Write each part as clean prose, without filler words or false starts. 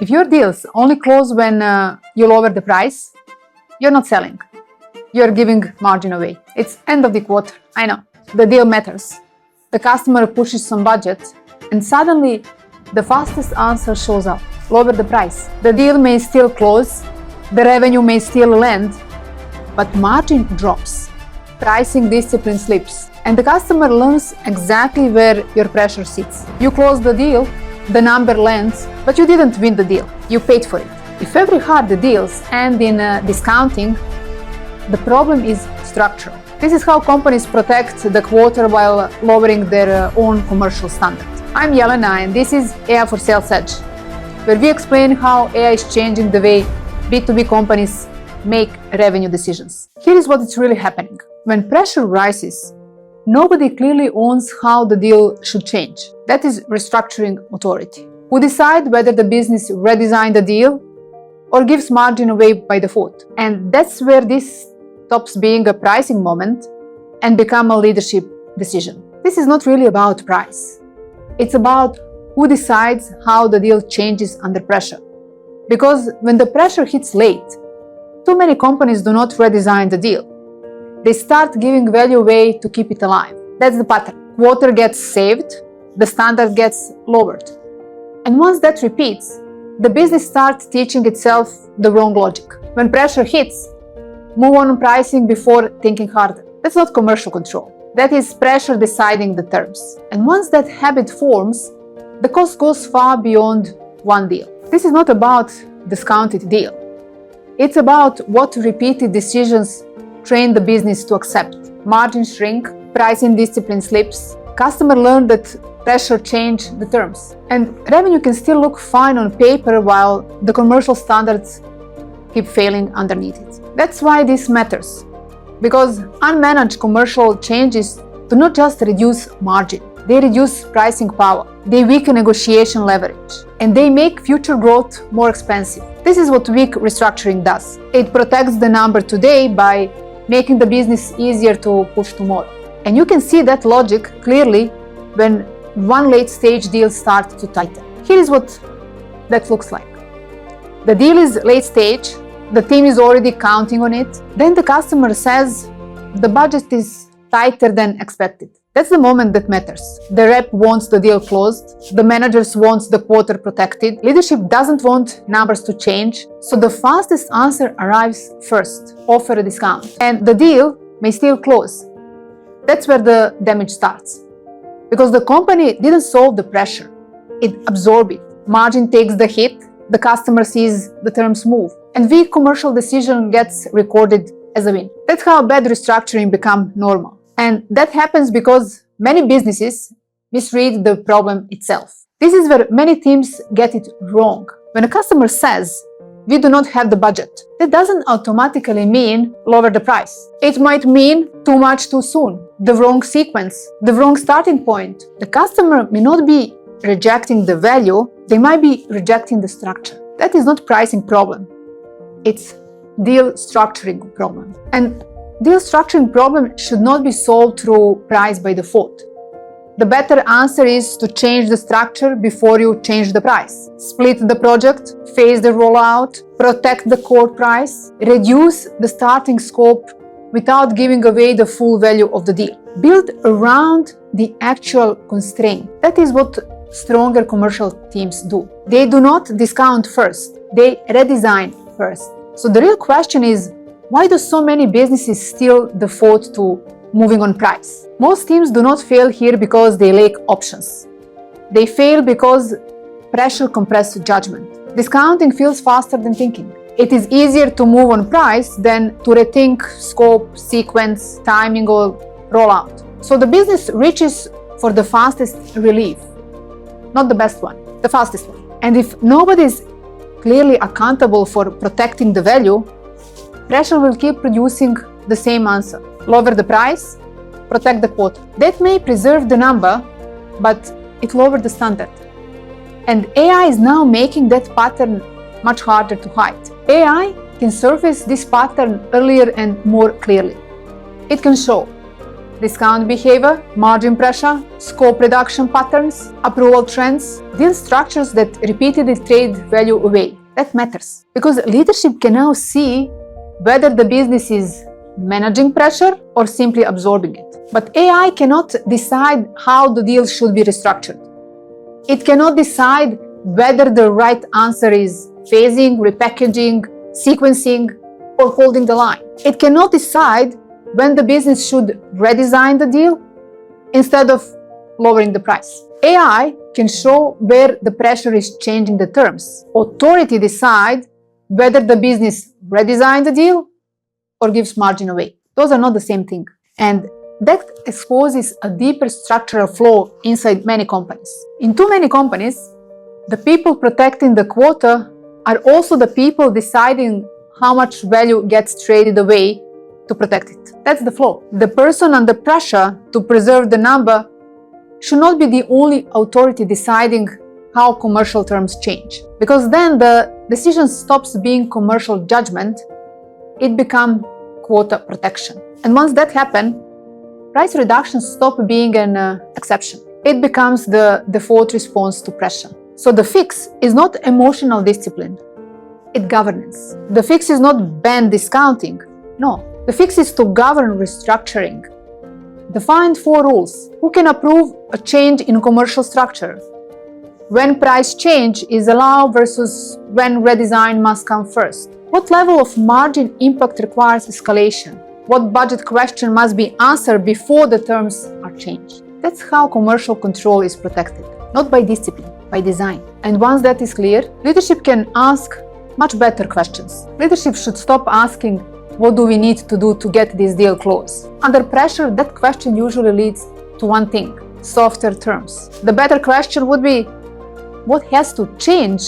If your deals only close when you lower the price, you're not selling. You're giving margin away. It's end of the quarter. I know. The deal matters. The customer pushes some budget and suddenly the fastest answer shows up. Lower the price. The deal may still close, the revenue may still land, but margin drops. Pricing discipline slips. And the customer learns exactly where your pressure sits. You close the deal, the number lands, but you didn't win the deal. You paid for it. If every hard deals end in discounting, the problem is structural. This is how companies protect the quarter while lowering their own commercial standard. I'm Jelena and this is AI for Sales Edge, where we explain how AI is changing the way B2B companies make revenue decisions. Here is what is really happening. When pressure rises, nobody clearly owns how the deal should change. That is restructuring authority, who decide whether the business redesign the deal or gives margin away by default. And that's where this stops being a pricing moment and become a leadership decision. This is not really about price. It's about who decides how the deal changes under pressure. Because when the pressure hits late, too many companies do not redesign the deal. They start giving value away to keep it alive. That's the pattern. Water gets saved, the standard gets lowered. And once that repeats, the business starts teaching itself the wrong logic. When pressure hits, move on pricing before thinking harder. That's not commercial control. That is pressure deciding the terms. And once that habit forms, the cost goes far beyond one deal. This is not about discounted deal. It's about what repeated decisions train the business to accept. Margins shrink, pricing discipline slips, customer learn that pressure change the terms. And revenue can still look fine on paper while the commercial standards keep failing underneath it. That's why this matters. Because unmanaged commercial changes do not just reduce margin, they reduce pricing power, they weaken negotiation leverage, and they make future growth more expensive. This is what weak restructuring does. It protects the number today by making the business easier to push tomorrow. And you can see that logic clearly when one late-stage deal starts to tighten. Here is what that looks like. The deal is late stage, the team is already counting on it. Then the customer says the budget is tighter than expected. That's the moment that matters. The rep wants the deal closed, the managers want the quarter protected, leadership doesn't want numbers to change, so the fastest answer arrives first, offer a discount. And the deal may still close. That's where the damage starts. Because the company didn't solve the pressure, it absorbed it. Margin takes the hit, the customer sees the terms move, and weak commercial decision gets recorded as a win. That's how bad restructuring becomes normal. And that happens because many businesses misread the problem itself. This is where many teams get it wrong. When a customer says, "We do not have the budget," that doesn't automatically mean lower the price. It might mean too much too soon, the wrong sequence, the wrong starting point. The customer may not be rejecting the value, they might be rejecting the structure. That is not pricing problem. It's deal structuring problem. And deal structuring problem should not be solved through price by default. The better answer is to change the structure before you change the price. Split the project, phase the rollout, protect the core price, reduce the starting scope without giving away the full value of the deal. Build around the actual constraint. That is what stronger commercial teams do. They do not discount first, they redesign first. So the real question is, why do so many businesses still default to moving on price? Most teams do not fail here because they lack options. They fail because pressure compresses judgment. Discounting feels faster than thinking. It is easier to move on price than to rethink scope, sequence, timing, or rollout. So the business reaches for the fastest relief, not the best one, the fastest one. And if nobody is clearly accountable for protecting the value, pressure will keep producing the same answer. Lower the price, protect the quota. That may preserve the number, but it lowered the standard. And AI is now making that pattern much harder to hide. AI can surface this pattern earlier and more clearly. It can show discount behavior, margin pressure, scope reduction patterns, approval trends, deal structures that repeatedly trade value away. That matters because leadership can now see whether the business is managing pressure or simply absorbing it. But AI cannot decide how the deal should be restructured. It cannot decide whether the right answer is phasing, repackaging, sequencing, or holding the line. It cannot decide when the business should redesign the deal instead of lowering the price. AI can show where the pressure is changing the terms. Authority decides whether the business redesigns the deal or gives margin away. Those are not the same thing. And that exposes a deeper structural flaw inside many companies. In too many companies, the people protecting the quota are also the people deciding how much value gets traded away to protect it. That's the flaw. The person under pressure to preserve the number should not be the only authority deciding how commercial terms change. Because then the decision stops being commercial judgment, it becomes quota protection. And once that happens, price reductions stop being an exception. It becomes the default response to pressure. So the fix is not emotional discipline, it's governance. The fix is not ban discounting, no. The fix is to govern restructuring. Define 4 rules. Who can approve a change in commercial structure? When price change is allowed versus when redesign must come first? What level of margin impact requires escalation? What budget question must be answered before the terms are changed? That's how commercial control is protected, not by discipline, by design. And once that is clear, leadership can ask much better questions. Leadership should stop asking, what do we need to do to get this deal closed? Under pressure, that question usually leads to one thing, softer terms. The better question would be, what has to change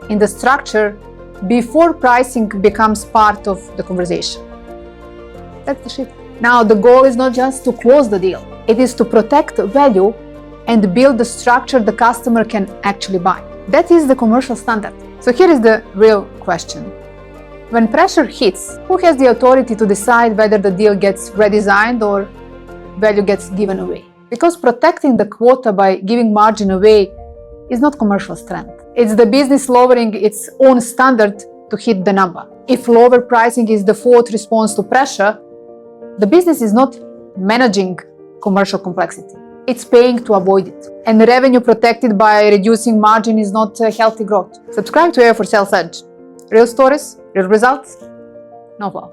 in the structure before pricing becomes part of the conversation? That's the shift. Now, the goal is not just to close the deal. It is to protect value and build the structure the customer can actually buy. That is the commercial standard. So here is the real question. When pressure hits, who has the authority to decide whether the deal gets redesigned or value gets given away? Because protecting the quota by giving margin away is not commercial strength. It's the business lowering its own standard to hit the number. If lower pricing is the default response to pressure, the business is not managing commercial complexity. It's paying to avoid it. And the revenue protected by reducing margin is not healthy growth. Subscribe to AI for Sales Edge. Real stories, real results, no fluff.